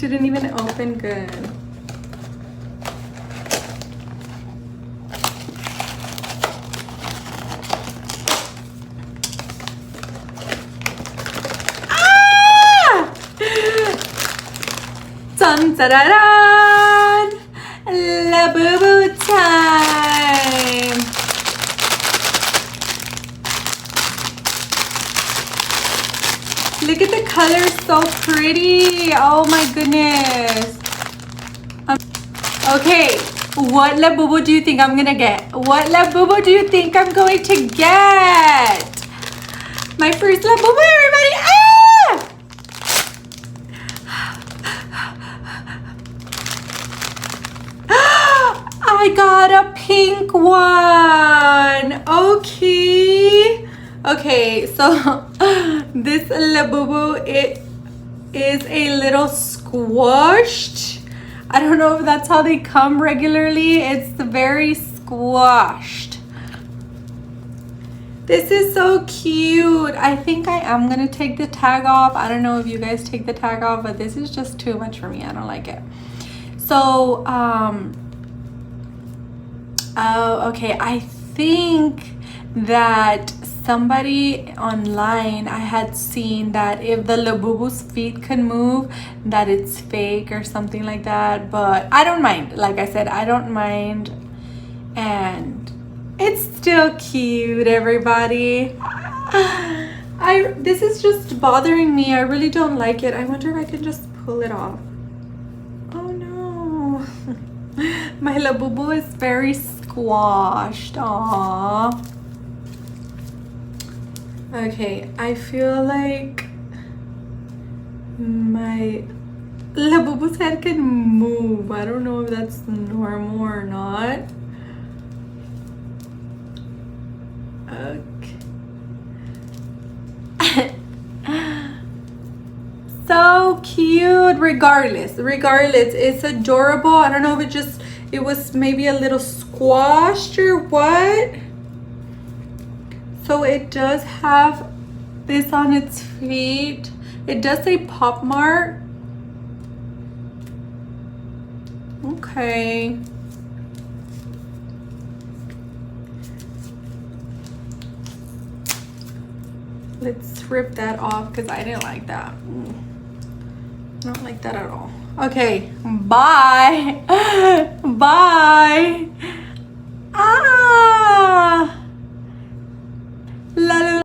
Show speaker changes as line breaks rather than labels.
Didn't even open good. Ah! Dun, da, da, da. Labubu time. Look at the color, so pretty. Oh my goodness. Okay, what Labubu do you think I'm gonna get? What Labubu do you think I'm going to get? My first Labubu, everybody. Ah! I got a pink one. Okay. Okay, so this Labubu, it is a little squashed. I don't know if that's how they come regularly. It's very squashed. This is so cute. I think I am gonna take the tag off. I don't know if you guys take the tag off, but this is just too much for me. I don't like it. So, oh, okay, I think that somebody online, I had seen that if the Labubu's feet can move, that it's fake or something like that, but I don't mind. Like I said, I don't mind, and it's still cute, everybody. This is just bothering me. I really don't like it. I wonder if I can just pull it off. Oh no. My Labubu is very squashed. Aww. Okay, I feel like my Labubu's head can move. I don't know if that's normal or not. Okay. So cute. Regardless, it's adorable. I don't know if it was maybe a little squashed or what. So it does have this on its feet. It does say Pop Mart. Okay. Let's rip that off because I didn't like that. I don't like that at all. Okay, bye. Bye. Ah.